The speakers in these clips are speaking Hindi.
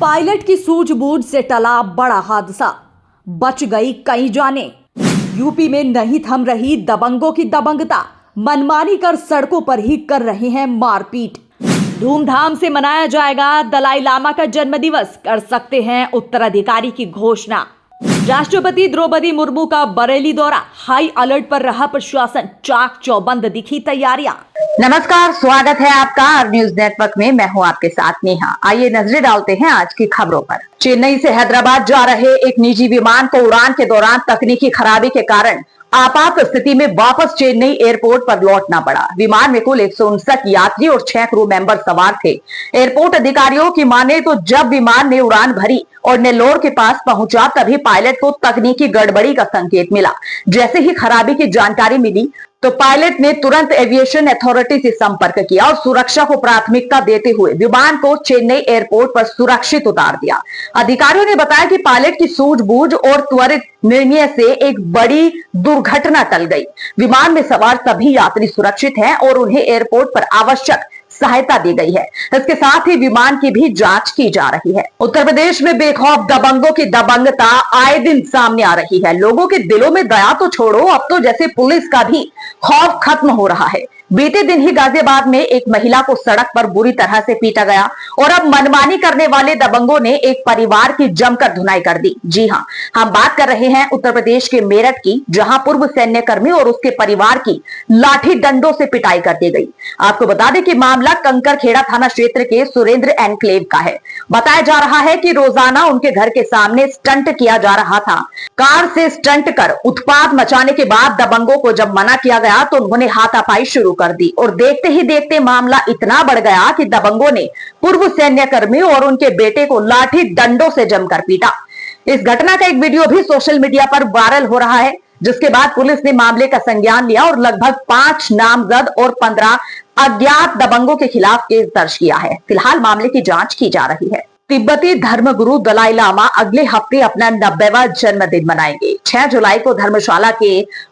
पायलट की सूझबूझ से टला बड़ा हादसा, बच गई कई जानें। यूपी में नहीं थम रही दबंगों की दबंगता, मनमानी कर सड़कों पर ही कर रहे हैं मारपीट। धूमधाम से मनाया जाएगा दलाई लामा का जन्मदिवस, कर सकते हैं उत्तराधिकारी की घोषणा। राष्ट्रपति द्रौपदी मुर्मू का बरेली दौरा, हाई अलर्ट पर रहा प्रशासन, चाक चौबंद दिखी तैयारियां। नमस्कार, स्वागत है आपका आर न्यूज नेटवर्क में। मैं हूं आपके साथ नेहा। आइए नजरें डालते हैं आज की खबरों पर। चेन्नई से हैदराबाद जा रहे एक निजी विमान को उड़ान के दौरान तकनीकी खराबी के कारण आपात स्थिति में वापस चेन्नई एयरपोर्ट पर लौटना पड़ा। विमान में कुल 159 यात्री और 6 क्रू मेंबर सवार थे। एयरपोर्ट अधिकारियों की माने तो जब विमान ने उड़ान भरी और नेल्लोर के पास पहुंचा, तभी पायलट को तकनीकी गड़बड़ी का संकेत मिला। जैसे ही खराबी की जानकारी मिली तो पायलट ने तुरंत एविएशन अथॉरिटी से संपर्क किया और सुरक्षा को प्राथमिकता देते हुए विमान को चेन्नई एयरपोर्ट पर सुरक्षित उतार दिया। अधिकारियों ने बताया कि पायलट की सूझबूझ और त्वरित निर्णय से एक बड़ी दुर्घटना टल गई। विमान में सवार सभी यात्री सुरक्षित हैं और उन्हें एयरपोर्ट पर आवश्यक सहायता दी गई है। इसके साथ ही विमान की भी जांच की जा रही है। उत्तर प्रदेश में बेखौफ दबंगों की दबंगता आए दिन सामने आ रही है। लोगों के दिलों में दया तो छोड़ो, अब तो जैसे पुलिस का भी खौफ खत्म हो रहा है। बीते दिन ही गाजियाबाद में एक महिला को सड़क पर बुरी तरह से पीटा गया और अब मनमानी करने वाले दबंगों ने एक परिवार की जमकर धुनाई कर दी। जी हां, हम बात कर रहे हैं उत्तर प्रदेश के मेरठ की, जहां पूर्व सैन्यकर्मी और उसके परिवार की लाठी डंडों से पिटाई कर दी गई। आपको बता दें कि मामला कंकरखेड़ा थाना क्षेत्र के सुरेंद्र एनक्लेव का है। बताया जा रहा है कि रोजाना उनके घर के सामने स्टंट किया जा रहा था। कार से स्टंट कर उत्पात मचाने के बाद दबंगों को जब मना किया गया तो उन्होंने हाथापाई शुरू कर दी और देखते ही देखते मामला इतना बढ़ गया कि दबंगों ने पूर्व सैन्यकर्मी और उनके बेटे को लाठी डंडों से जमकर पीटा। इस घटना का एक वीडियो भी सोशल मीडिया पर वायरल हो रहा है, जिसके बाद पुलिस ने मामले का संज्ञान लिया और लगभग 5 नामजद और 15 अज्ञात दबंगों के खिलाफ केस दर्ज किया है। फिलहाल मामले की जांच की जा रही है। तिब्बती धर्मगुरु दलाई लामा अगले हफ्ते अपना 90वां जन्मदिन मनाएंगे। 6 जुलाई को धर्मशाला के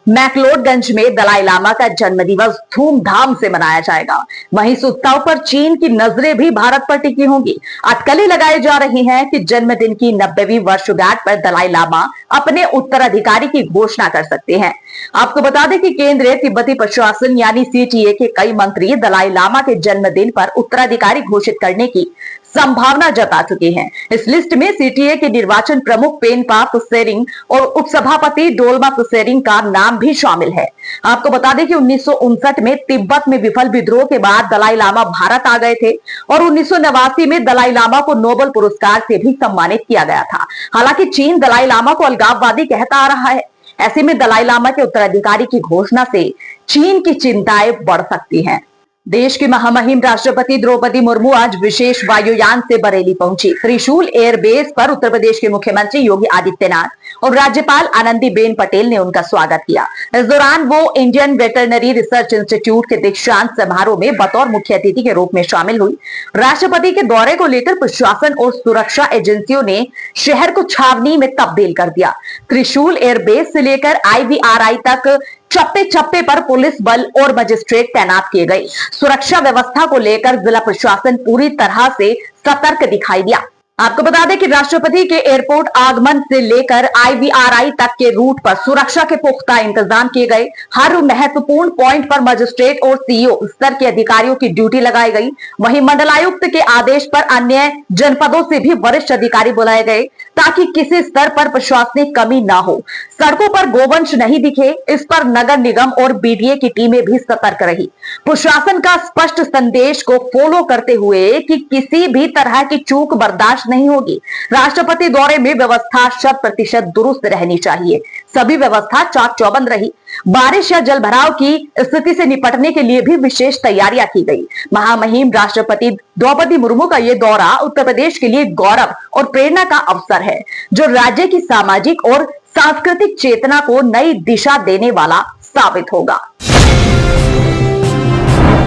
मैक्लोडगंज में दलाई लामा का जन्मदिवस धूमधाम से मनाया जाएगा। वहीं इस उत्सव पर चीन की नजरें भी भारत पर टिकी होंगी। अटकलें लगाई जा रही हैं कि जन्मदिन की 90वीं वर्षगांठ पर दलाई लामा अपने उत्तराधिकारी की घोषणा कर सकते हैं। आपको बता दें कि केंद्रीय तिब्बती प्रशासन यानी सीटीए के कई मंत्री दलाई लामा के जन्मदिन पर उत्तराधिकारी घोषित करने की संभावना जता चुके हैं। इस लिस्ट में सीटीए के निर्वाचन प्रमुख पेनपा त्सेरिंग और उपसभापति डोल्मा त्सेरिंग का नाम भी शामिल है। आपको बता दें कि 1959 में तिब्बत में विफल विद्रोह के बाद दलाई लामा भारत आ गए थे और 1989 में दलाई लामा को नोबेल पुरस्कार से भी सम्मानित किया गया था। हालांकि चीन दलाई लामा को अलगाववादी कहता आ रहा है। ऐसे में दलाई लामा के उत्तराधिकारी की घोषणा से चीन की चिंताएं बढ़ सकती हैं। देश की महामहिम राष्ट्रपति द्रौपदी मुर्मू आज विशेष वायुयान से बरेली पहुंची। त्रिशूल एयरबेस पर उत्तर प्रदेश के मुख्यमंत्री योगी आदित्यनाथ और राज्यपाल आनंदीबेन पटेल ने उनका स्वागत किया। इस दौरान वो इंडियन वेटरनरी रिसर्च इंस्टीट्यूट के दीक्षांत समारोह में बतौर मुख्य अतिथि के रूप में शामिल हुई। राष्ट्रपति के दौरे को लेकर प्रशासन और सुरक्षा एजेंसियों ने शहर को छावनी में तब्दील कर दिया। त्रिशूल एयरबेस से लेकर IVRI तक चप्पे चप्पे पर पुलिस बल और मजिस्ट्रेट तैनात किए गए। सुरक्षा व्यवस्था को लेकर जिला प्रशासन पूरी तरह से सतर्क दिखाई दिया। आपको बता दें कि राष्ट्रपति के एयरपोर्ट आगमन से लेकर IVRI तक के रूट पर सुरक्षा के पुख्ता इंतजाम किए गए। हर महत्वपूर्ण पॉइंट पर मजिस्ट्रेट और सीईओ स्तर के अधिकारियों की ड्यूटी लगाई गई। वहीं मंडलायुक्त के आदेश पर अन्य जनपदों से भी वरिष्ठ अधिकारी बुलाए गए ताकि किसी स्तर पर प्रशासनिक कमी ना हो। सड़कों पर गोवंश नहीं दिखे, इस पर नगर निगम और BDA की टीमें भी सतर्क रही। प्रशासन का स्पष्ट संदेश को फॉलो करते हुए कि किसी भी तरह की चूक बर्दाश्त नहीं होगी। राष्ट्रपति दौरे में व्यवस्था 100% दुरुस्त रहनी चाहिए। सभी व्यवस्था चाक चौबंद रही। बारिश या जल भराव की स्थिति से निपटने के लिए भी विशेष तैयारियां की गई। महामहिम राष्ट्रपति द्रौपदी मुर्मू का ये दौरा उत्तर प्रदेश के लिए गौरव और प्रेरणा का अवसर है, जो राज्य की सामाजिक और सांस्कृतिक चेतना को नई दिशा देने वाला साबित होगा।